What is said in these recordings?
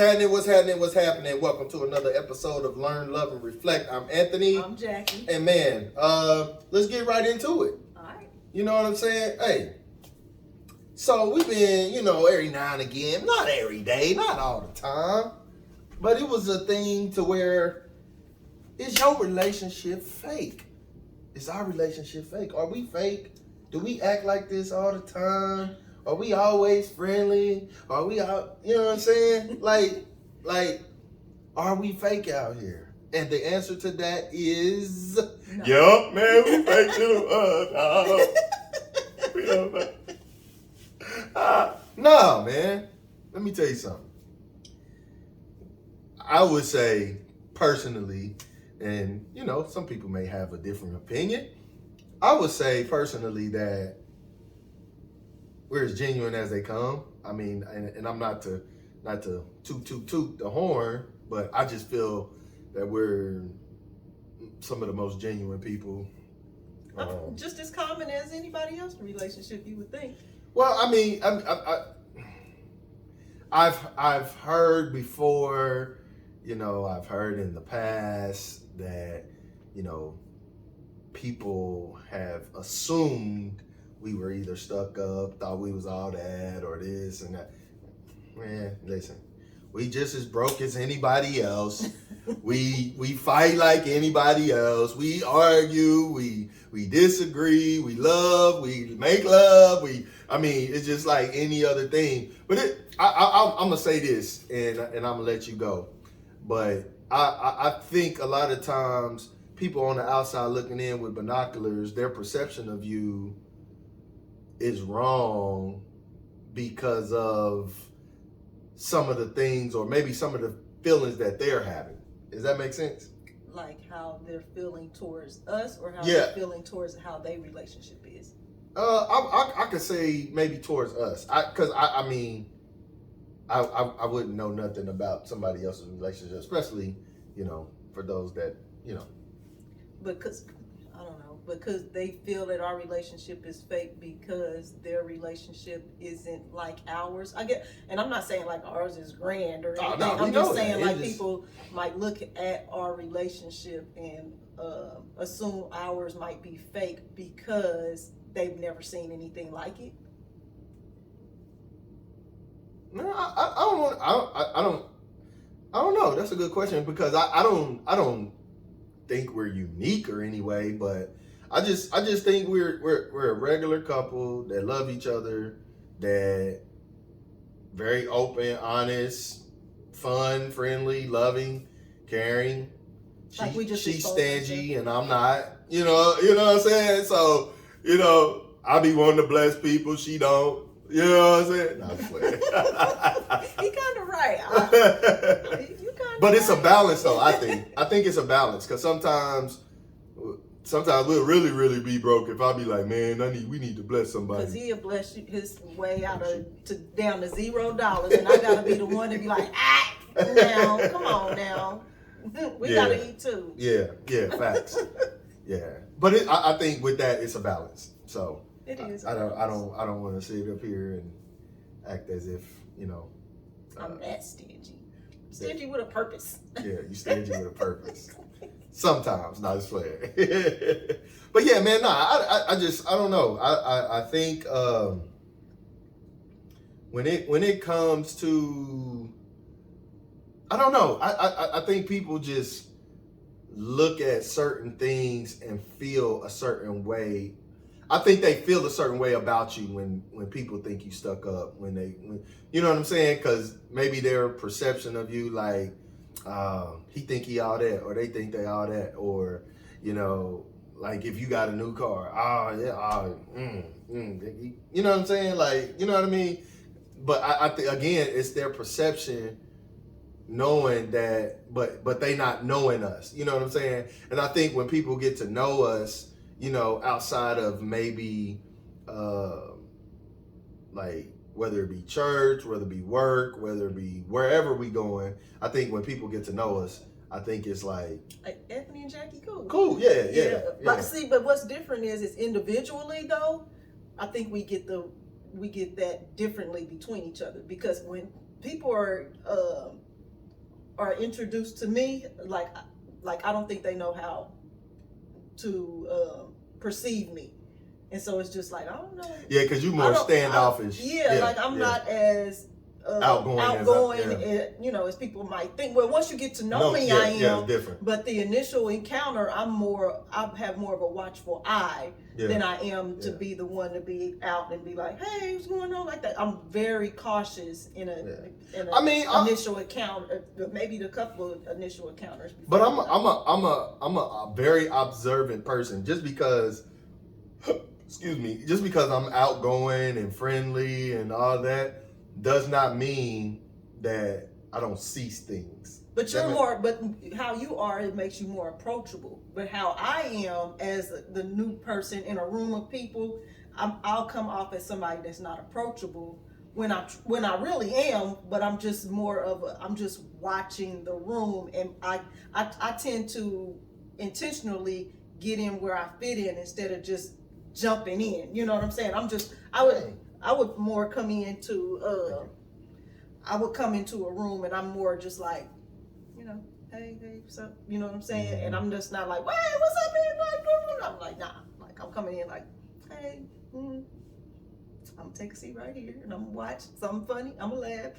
happening? What's happening? What's happening? Welcome to another episode of Learn, Love, and Reflect. I'm Anthony. I'm Jackie. And man, let's get right into it. All right. You know what I'm saying? Hey, so we've been, every now and again, not every day, not all the time, but it was a thing to where, is your relationship fake? Is our relationship fake? Are we fake? Do we act like this all the time? Are we always friendly? Are we out? You know what I'm saying? Like, are we fake out here? And the answer to that is, No. yup, man, we fake too. No, man. Let me tell you something. I would say personally, and some people may have a different opinion. I would say personally that we're as genuine as they come. I mean, and I'm not to toot the horn, but I just feel that we're some of the most genuine people. Just as common as anybody else in a relationship, you would think. Well, I mean, I've heard before, I've heard in the past that, people have assumed we were either stuck up, thought we was all that or this and that. Man, listen, we just as broke as anybody else. we fight like anybody else. We argue, we disagree, we love, we make love. It's just like any other thing. But I'm gonna say this, and I'm gonna let you go. But I think a lot of times people on the outside looking in with binoculars, their perception of you is wrong because of some of the things or maybe some of the feelings that they're having. Does that make sense? Like how they're feeling towards us, or how Yeah. they're feeling towards how their relationship is. I could say maybe towards us. I wouldn't know nothing about somebody else's relationship, especially, for those that, Because they feel that our relationship is fake because their relationship isn't like ours. And I'm not saying like ours is grand or anything. no, I'm just saying that. people might look at our relationship and assume ours might be fake because they've never seen anything like it. No, I don't know. That's a good question because I don't think we're unique or any way, but I just think we're a regular couple that love each other, that very open, honest, fun, friendly, loving, caring. She's stingy and I'm not. You know what I'm saying? So, I be wanting to bless people, she don't. You know what I'm saying? No, I'm playing. He kind of right. But it's a balance, though. I think it's a balance because sometimes we'll really, really be broke if I be like, man, we need to bless somebody. Because he'll bless his way down to $0, and I gotta be the one to be like, now, come on now, we gotta eat too. Yeah, facts. Yeah, but I think with that it's a balance. So it is. I don't want to sit up here and act as if I'm that stingy. Stingy with a purpose. Yeah, you stingy with a purpose. Sometimes, not just playing. But yeah, man, I don't know. I think when it comes to, I don't know. I think people just look at certain things and feel a certain way. I think they feel a certain way about you when people think you stuck up, when you know what I'm saying? Because maybe their perception of you, like, he think he all that, or they think they all that, or, like if you got a new car, you know what I'm saying? Like, you know what I mean? But I think, again, it's their perception knowing that, but they not knowing us, you know what I'm saying? And I think when people get to know us, outside of maybe, like, whether it be church, whether it be work, whether it be wherever we going, I think when people get to know us, I think it's like Anthony and Jackie, cool. Cool, yeah. But what's different is individually though, I think we get that differently between each other, because when people are are introduced to me, like I don't think they know how to perceive me, and so it's just like I don't know. Yeah, because you're more standoffish. Like I'm not as outgoing as people might think. Well, once you get to know me, I am. Yeah, it's different. But the initial encounter, I have more of a watchful eye than I am to be the one to be out and be like, hey, what's going on like that. I'm very cautious in initial encounter, maybe the couple of initial encounters. But I'm a very observant person. Just because, excuse me, just because I'm outgoing and friendly and all that does not mean that I don't see things. But but how you are, it makes you more approachable. But how I am as the new person in a room of people, I'll come off as somebody that's not approachable when I really am. But I'm just I'm just watching the room, and I tend to intentionally get in where I fit in instead of just jumping in. You know what I'm saying? I would more come into a room and I'm more just like, hey, what's up? You know what I'm saying? And I'm just not like, hey, what's up, everybody? I'm like, nah. Like I'm coming in like, hey, I'm gonna take a seat right here and I'm gonna watch something funny. I'm gonna laugh.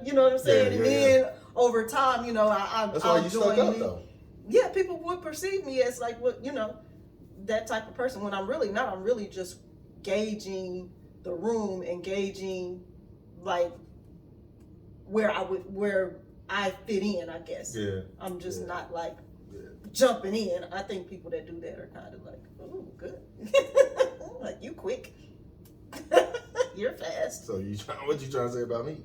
You know what I'm saying? And then over time, that's why you stuck up though. Yeah, people would perceive me as like that type of person when I'm really not. I'm really just gauging the room, engaging like where I fit in, I guess. Yeah. I'm just not like jumping in. I think people that do that are kind of like, oh, good. Like you quick. You're fast. So what you trying to say about me?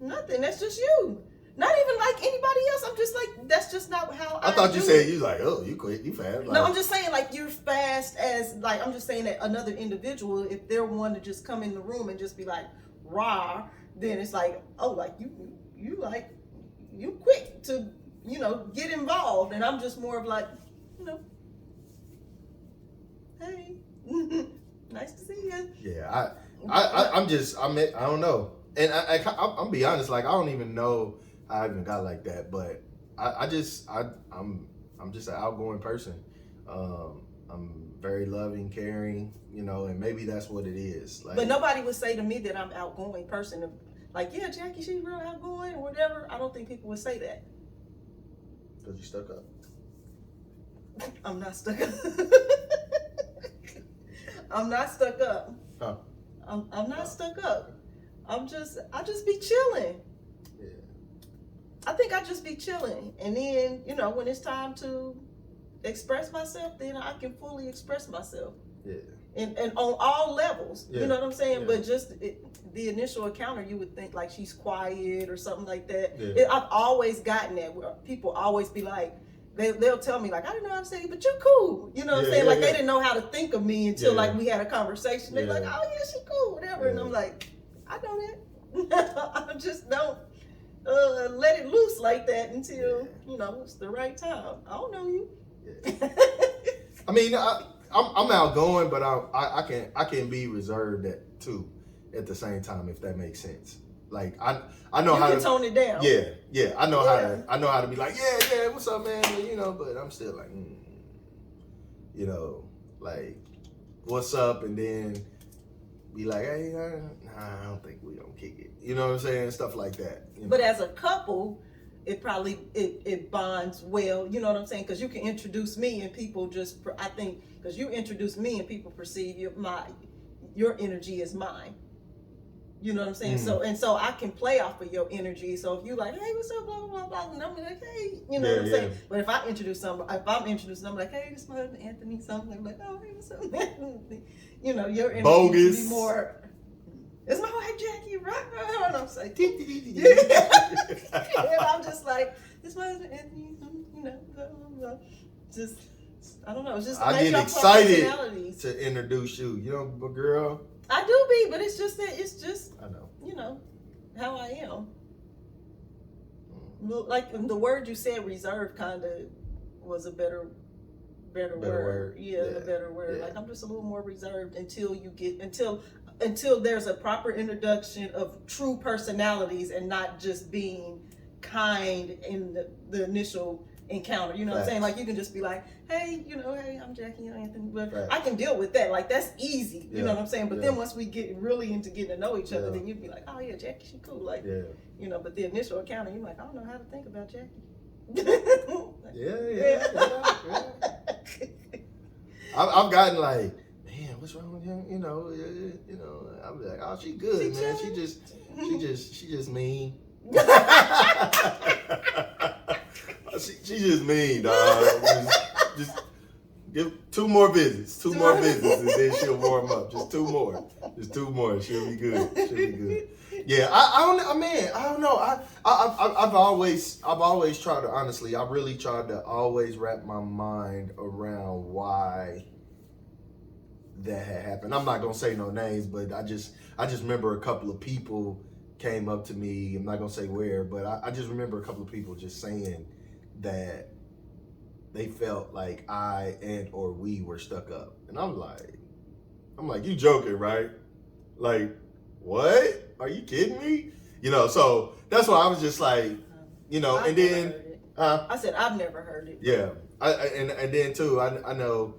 Nothing. That's just you. Not even like anybody else. I'm just like, that's just not how I thought you said you like, oh, you quick, you fast. No, I'm just saying like you're fast as like, I'm just saying that another individual, if they're one to just come in the room and just be like, rah, then it's like, oh, like you quick to, get involved. And I'm just more of like, hey, nice to see you. Yeah, I don't know. And I'm be honest, like I don't even know how I even got like that, but I'm just an outgoing person. I'm very loving, caring, and maybe that's what it is. Like, but nobody would say to me that I'm an outgoing person. Like, yeah, Jackie, she's real outgoing or whatever. I don't think people would say that. Because you stuck up. I'm not stuck up. I'm not stuck up. Huh. I'm not stuck up. I just be chilling. Yeah. I think I just be chilling. And then, when it's time to express myself, then I can fully express myself. Yeah. And on all levels. Yeah. You know what I'm saying? Yeah. But just the initial encounter, you would think like she's quiet or something like that. Yeah. I've always gotten that where people always be like, they'll tell me like, I didn't know how to say it, but you're cool. You know what I'm saying? Like they didn't know how to think of me until like we had a conversation. They're like, oh yeah, she cool, whatever. And I'm like, I know that. I just don't let it loose like that until it's the right time. I don't know you. Yeah. I mean, I'm outgoing, but I can be reserved too at the same time, if that makes sense. Like I know how to tone it down. Yeah. I know how to be like, yeah, what's up, man? But I'm still like, like, what's up, and then be like, hey, I don't think we gonna kick it. You know what I'm saying? Stuff like that. But as a couple, it probably it bonds well. You know what I'm saying? Because you can introduce me and people because you introduce me and people perceive your energy as mine. You know what I'm saying? Mm. So I can play off of your energy. So if you like, hey, what's up, blah blah blah blah, and I'm like, hey, you know what I'm saying? But if I'm introducing them like, hey, this is my husband Anthony, something, I'm like, oh, hey, what's up, Anthony? Your energy bogus. Be more. It's my wife Jackie, right? And I'm like, and I'm just like, this is my husband Anthony, blah blah blah. Just, I don't know. It's just I get excited to introduce you. Girl. I do be, but it's just I know. How I am. Like the word you said, reserved, kind of was a better word. Yeah, a better word. Yeah. Like I'm just a little more reserved until there's a proper introduction of true personalities and not just being kind in the initial encounter. You know what I'm Facts. saying? Like you can just be like, hey, hey, I'm Jackie, Anthony. But Facts. I can deal with that. Like that's easy. You Yeah. know what I'm saying? But Yeah. then once we get really into getting to know each other, Yeah. then you'd be like, oh yeah, Jackie, she cool. Like, Yeah. but the initial encounter, you're like, I don't know how to think about Jackie. Yeah. I've gotten like, man, what's wrong with him? I'll be like, oh, she good, man. She just mean. she just mean, dog. Just give 2 more visits, and then she'll warm up. Just 2 more, She'll be good. Yeah, I don't know. I've always tried to, honestly, I really tried to always wrap my mind around why that had happened. I'm not gonna say no names, but I just remember a couple of people came up to me. I'm not gonna say where, but I just remember a couple of people just saying that they felt like I and or we were stuck up, and I'm like, you joking, right? Like, what? Are you kidding me? So that's why I was just like, and then I said I've never heard it. Yeah, and then too, I know.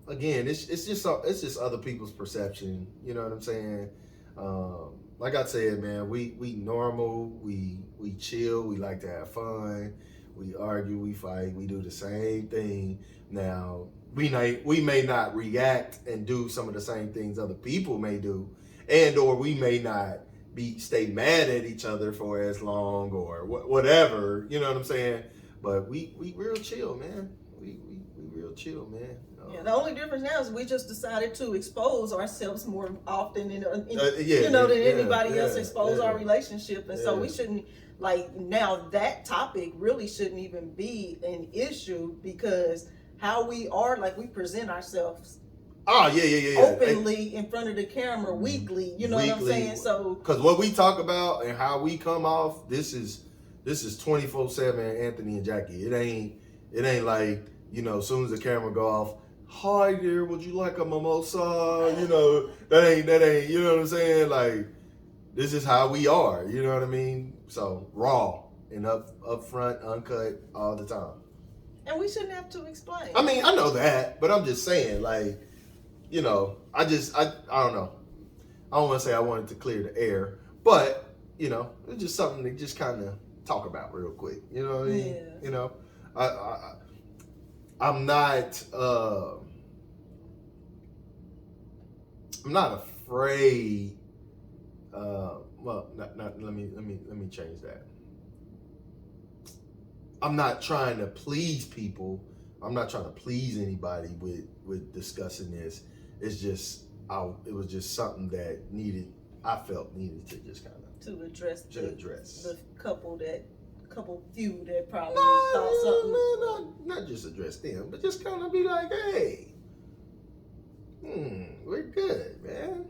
Again, it's just other people's perception. You know what I'm saying? Like I said, man, we normal, we chill, we like to have fun, we argue, we fight, we do the same thing. Now we may not react and do some of the same things other people may do, and or we may not stay mad at each other for as long or whatever. You know what I'm saying? But we real chill, man. We real chill, man. Yeah, the only difference now is we just decided to expose ourselves more often than anybody else expose our relationship. And so we shouldn't, now that topic really shouldn't even be an issue, because how we are, we present ourselves openly in front of the camera weekly, you know what I'm saying? So, because what we talk about and how we come off, this is 24/7 Anthony and Jackie. It ain't like, as soon as the camera go off, hi there, would you like a mimosa? That ain't, you know what I'm saying? Like, this is how we are, you know what I mean? So raw and up front, uncut all the time. And we shouldn't have to explain. I mean, I know that, but I'm just saying, I don't know. I don't want to say I wanted to clear the air, but, it's just something to just kind of talk about real quick. You know what I mean? Yeah. I'm not afraid. Let me change that. I'm not trying to please people. I'm not trying to please anybody with discussing this. It's just it was just something that I felt needed to just kind of to address the couple few that probably thought something. Not just address them, but just kind of be like, hey, we're good, man.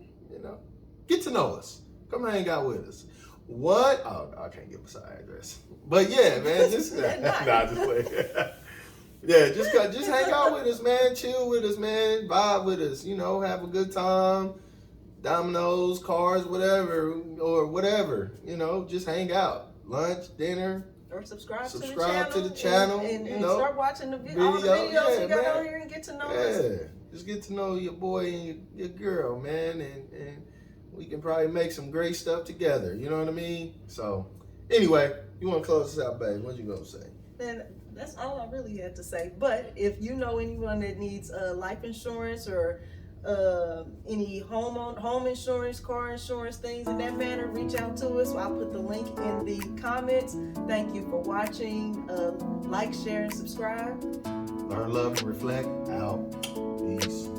Get to know us. Come hang out with us. What? Oh, I can't give a side address. But yeah, man, just just play. Yeah, just hang out with us, man. Chill with us, man. Vibe with us. Have a good time. Dominoes, cars, whatever, or whatever. Just hang out. Lunch, dinner. Or subscribe to the channel. And start watching all the videos we got on here and get to know us. Yeah, just get to know your boy and your girl, man, and we can probably make some great stuff together. You know what I mean? So, anyway, you want to close this out, babe? What you gonna say? Then that's all I really had to say. But if you know anyone that needs life insurance or any home insurance, car insurance, things in that manner, reach out to us. I'll put the link in the comments. Thank you for watching. Like, share, and subscribe. Learn, love, and reflect. Out. Peace.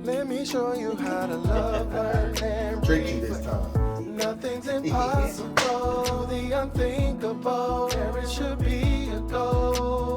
Let me show you how to love, learn, and trick you this time. Nothing's impossible. The unthinkable. There it should be a goal.